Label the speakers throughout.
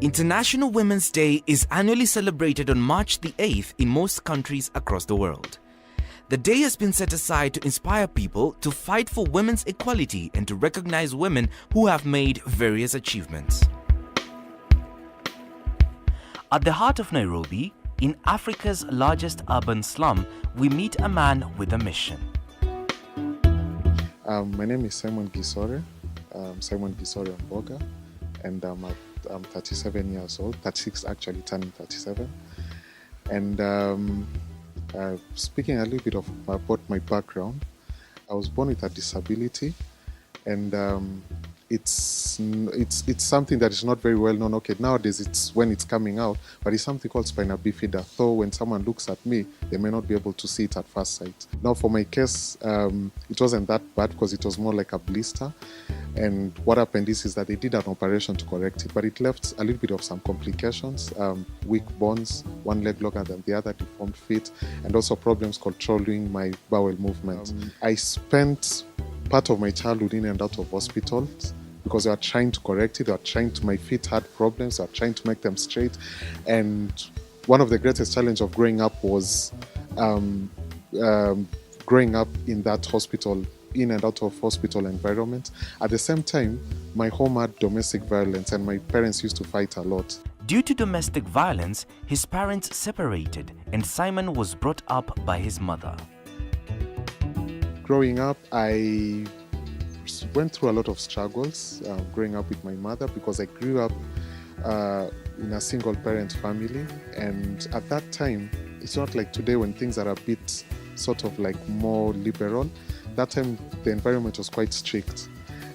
Speaker 1: International Women's Day is annually celebrated on March the 8th in most countries across the world. The day has been set aside to inspire people to fight for women's equality and to recognize women who have made various achievements. At the heart of Nairobi, in Africa's largest urban slum, we meet a man with a mission.
Speaker 2: My name is Simon Gisore, Simon Gisore Mboga, and I'm 37 years old, 36 actually, turning 37. And speaking a little bit about my background, I was born with a disability, and it's something that is not very well known. Okay, nowadays it's when it's coming out, but it's something called spina bifida. Though when someone looks at me, they may not be able to see it at first sight. Now, for my case, it wasn't that bad because it was more like a blister. And what happened is that they did an operation to correct it, but it left a little bit of some complications, weak bones, one leg longer than the other, deformed feet, and also problems controlling my bowel movement. I spent part of my childhood in and out of hospitals because they were trying to correct it, my feet had problems, they were trying to make them straight. And one of the greatest challenges of growing up was growing up in that hospital, in and out of hospital environment. At the same time, my home had domestic violence and my parents used to fight a lot.
Speaker 1: Due to domestic violence, his parents separated and Simon was brought up by his mother.
Speaker 2: Growing up, I went through a lot of struggles growing up with my mother because I grew up in a single parent family, and at that time, it's not like today when things are a bit sort of like more liberal. That time the environment was quite strict,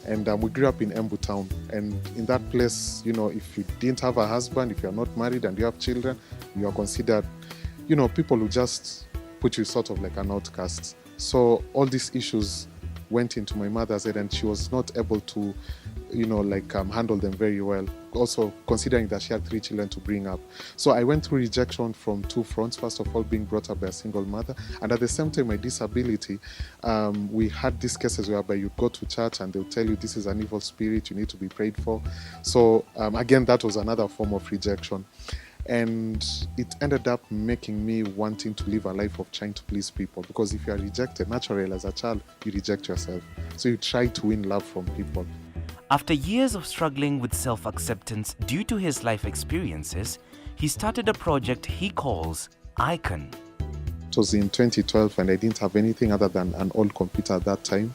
Speaker 2: and we grew up in Embu town, and in that place, you know, if you didn't have a husband, if you're not married and you have children, you are considered, you know, people who just put you sort of like an outcast. So all these issues went into my mother's head and she was not able to, you know, like handle them very well. Also considering that she had 3 children to bring up. So I went through rejection from 2 fronts. First of all, being brought up by a single mother. And at the same time, my disability, we had these cases whereby you go to church and they'll tell you this is an evil spirit, you need to be prayed for. So again, that was another form of rejection. And it ended up making me wanting to live a life of trying to please people, because if you are rejected, naturally as a child, you reject yourself. So you try to win love from people.
Speaker 1: After years of struggling with self-acceptance due to his life experiences, he started a project he calls Icon.
Speaker 2: It was in 2012 and I didn't have anything other than an old computer at that time.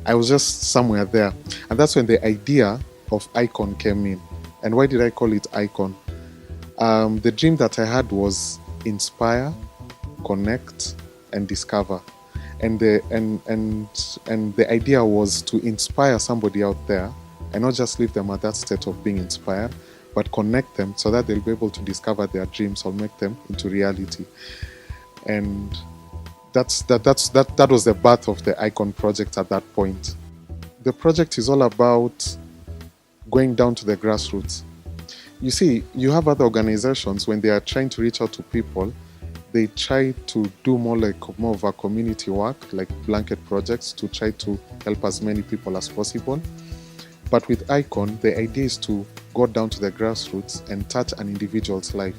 Speaker 2: I was just somewhere there. And that's when the idea of Icon came in. And why did I call it Icon? The dream that I had was inspire, connect, and discover. And the idea was to inspire somebody out there and not just leave them at that state of being inspired, but connect them so that they'll be able to discover their dreams or make them into reality. And that was the birth of the Icon project at that point. The project is all about going down to the grassroots. You see, you have other organizations, when they are trying to reach out to people, they try to do more of a community work, like blanket projects, to try to help as many people as possible. But with Icon, the idea is to go down to the grassroots and touch an individual's life.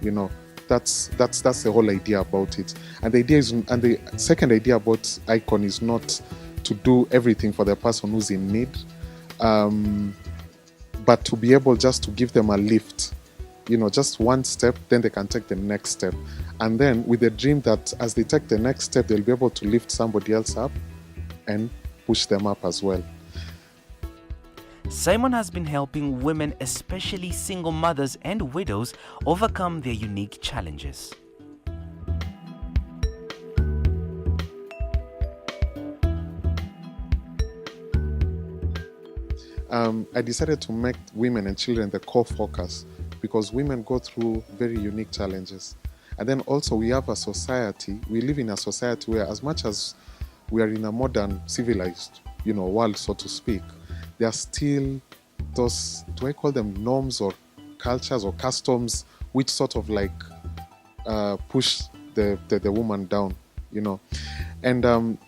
Speaker 2: You know, that's the whole idea about it. And the second idea about Icon is not to do everything for the person who's in need, but to be able just to give them a lift. You know, just one step, then they can take the next step. And then with the dream that as they take the next step, they'll be able to lift somebody else up and push them up as well.
Speaker 1: Simon has been helping women, especially single mothers and widows, overcome their unique challenges.
Speaker 2: I decided to make women and children the core focus, because women go through very unique challenges. And then also we have a society, we live in a society where, as much as we are in a modern civilized, you know, world, so to speak, there are still those, do I call them norms or cultures or customs, which sort of like push the woman down, you know. And an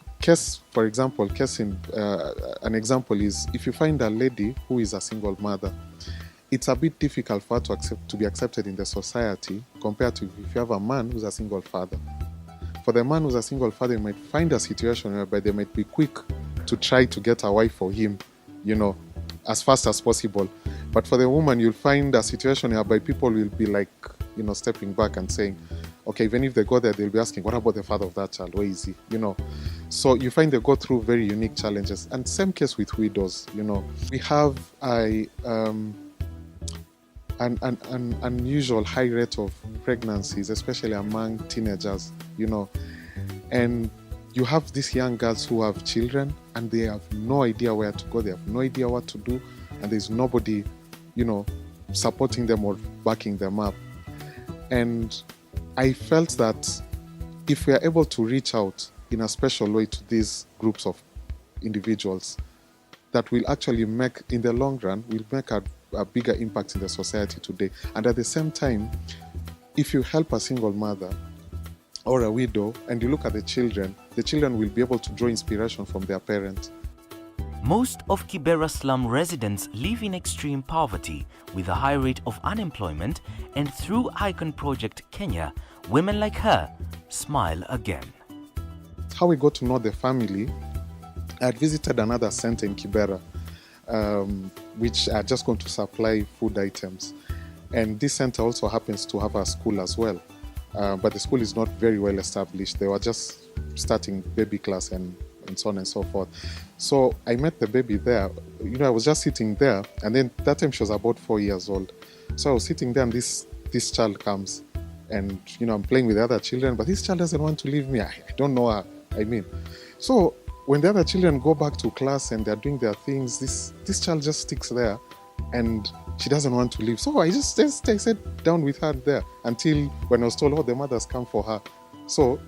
Speaker 2: example is, if you find a lady who is a single mother it's a bit difficult for her to be accepted in the society compared to if you have a man who's a single father. For the man who's a single father, you might find a situation whereby they might be quick to try to get a wife for him, as fast as possible. But for the woman, you'll find a situation whereby people will be like, stepping back and saying, okay, even if they go there, they'll be asking, what about the father of that child? Where is he? So you find they go through very unique challenges. And same case with widows, We have an unusual high rate of pregnancies, especially among teenagers, and you have these young girls who have children and they have no idea where to go, they have no idea what to do, and there's nobody, supporting them or backing them up. And I felt that if we are able to reach out in a special way to these groups of individuals, that will actually make, in the long run, will make a bigger impact in the society today. And at the same time, if you help a single mother or a widow and you look at the children will be able to draw inspiration from their parents.
Speaker 1: Most of Kibera slum residents live in extreme poverty with a high rate of unemployment, and through Icon Project Kenya, women like her smile again.
Speaker 2: How we got to know the family, I had visited another center in Kibera, which are just going to supply food items. And this center also happens to have a school as well. But the school is not very well established. They were just starting baby class and so on and so forth. So I met the baby there. I was just sitting there, and then that time she was about 4 years old. So I was sitting there, and this child comes, and I'm playing with the other children, but this child doesn't want to leave me. I don't know her. So when the other children go back to class and they're doing their things, this child just sticks there, and she doesn't want to leave. So I just sat down with her there until when I was told, the mother's come for her. So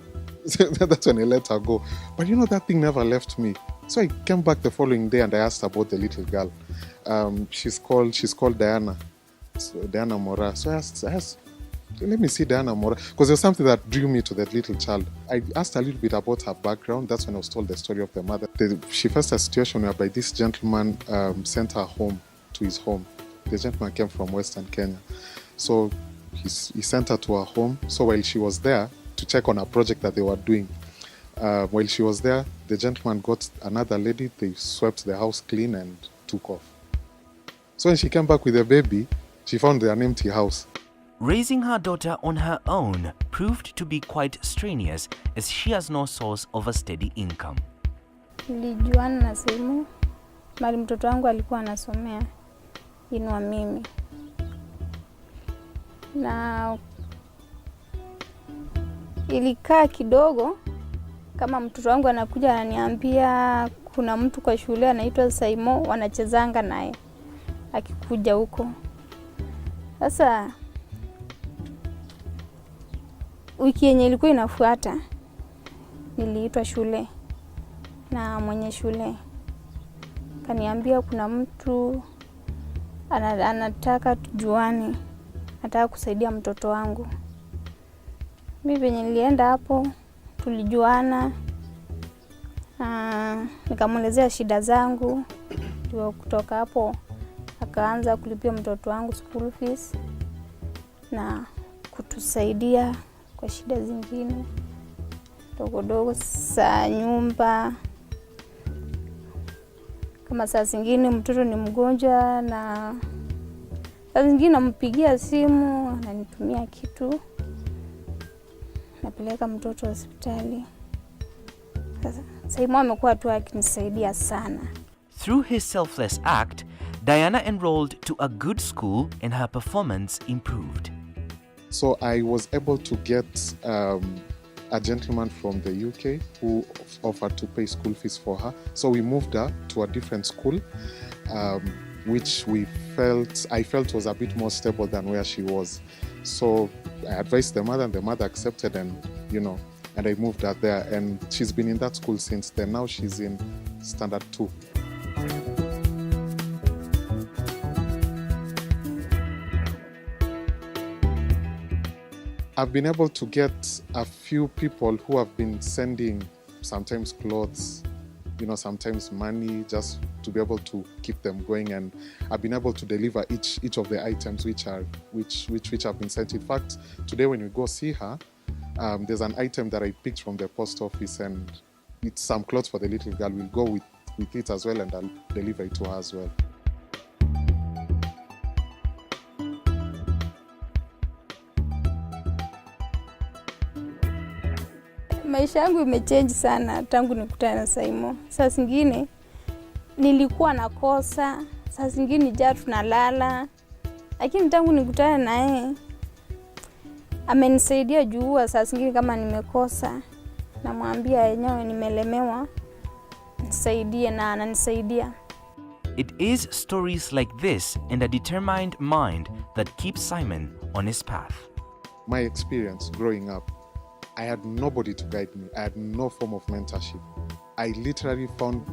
Speaker 2: that's when I let her go. But that thing never left me. So I came back the following day and I asked about the little girl. She's called Diana. So Diana Mora. So I asked, let me see Diana Mora, because there's something that drew me to that little child. I asked a little bit about her background. That's when I was told the story of the mother. She faced a situation whereby this gentleman sent her home to his home. The gentleman came from Western Kenya. So he sent her to her home. So while she was there to check on a project that they were doing, while she was there, the gentleman got another lady. They swept the house clean and took off. So when she came back with the baby, she found an empty house.
Speaker 1: Raising her daughter on her own proved to be quite strenuous, as she has no source of a steady income.
Speaker 3: Nilijuana na simu mali mtoto wangu alikuwa anasomea Inua Mimi, na ilikaa kidogo kama mtoto wangu anakuja ananiambia kuna mtu kwa shule anaitwa Saimo wanachezanga naye akikuja huko. Sasa wiki yenye ilikuwa inafuata niliitwa shule na mwenye shule kaniambia kuna mtu anataka tujuane, anataka kusaidia mtoto wangu. Mimi venye nilienda hapo tulijuana, nikamwelezea shida zangu. Ndio kutoka hapo akaanza kulipia mtoto wangu school fees na kutusaidia kwa shida zingine dogo za nyumba. Kama saa zingine mtoto ni mgonjwa, na saa zingine nampigia simu ananitumia kitu, napeleka mtoto hospitali. Sasa hivi amekuwa tu akinisaidia sana.
Speaker 1: Through his selfless act, Diana enrolled to a good school and her performance improved.
Speaker 2: So I was able to get a gentleman from the UK who offered to pay school fees for her. So we moved her to a different school, which I felt was a bit more stable than where she was. So I advised the mother, and the mother accepted, and I moved her there. And she's been in that school since then. Now she's in Standard 2. I've been able to get a few people who have been sending sometimes clothes, sometimes money just to be able to keep them going. And I've been able to deliver each of the items which have been sent. In fact, today when we go see her, there's an item that I picked from the post office, and it's some clothes for the little girl. We'll go with it as well, and I'll deliver it to her as well.
Speaker 3: Maisha yangu imechange sana tangu nikutane na Saimo. Saa zingine nilikuwa nakosa, saa zingine njaa tunalala. Lakini tangu nikutane na yeye amenisaidia juu saa zingine kama nimekosa namwambia yenyewe nimelemewa, nisaidie, na ananisaidia.
Speaker 1: It is stories like this and a determined mind that keeps Simon on his path.
Speaker 2: My experience growing up, I had nobody to guide me. I had no form of mentorship. I literally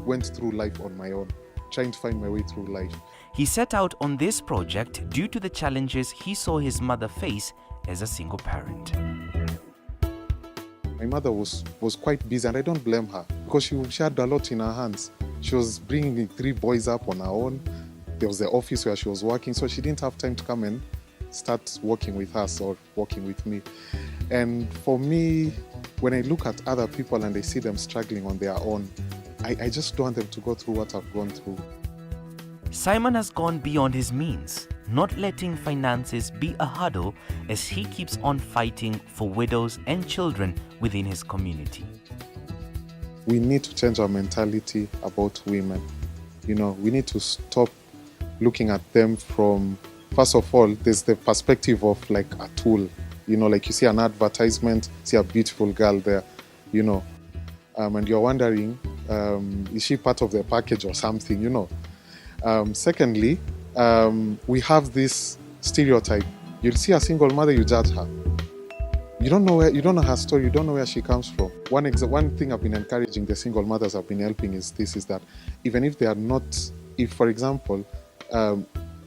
Speaker 2: went through life on my own, trying to find my way through life.
Speaker 1: He set out on this project due to the challenges he saw his mother face as a single parent.
Speaker 2: My mother was quite busy, and I don't blame her because she had a lot in her hands. She was bringing 3 boys up on her own. There was the office where she was working, so she didn't have time to come and start working with us or working with me. And for me, when I look at other people and I see them struggling on their own, I just don't want them to go through what I've gone through.
Speaker 1: Simon has gone beyond his means, not letting finances be a hurdle as he keeps on fighting for widows and children within his community.
Speaker 2: We need to change our mentality about women. We need to stop looking at them from, first of all, there's the perspective of like a tool. Like you see an advertisement, see a beautiful girl there, and you're wondering, is she part of the package or something, Secondly, we have this stereotype. You'll see a single mother, you judge her. You don't know her story, you don't know where she comes from. One thing I've been encouraging the single mothers I've been helping is that even if they are not, if for example,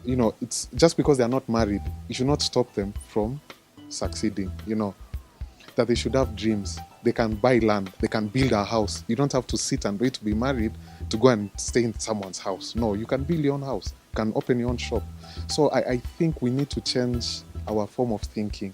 Speaker 2: it's just because they are not married, you should not stop them from succeeding, that they should have dreams. They can buy land, they can build a house. You don't have to sit and wait to be married to go and stay in someone's house. No, you can build your own house, you can open your own shop. So I think we need to change our form of thinking.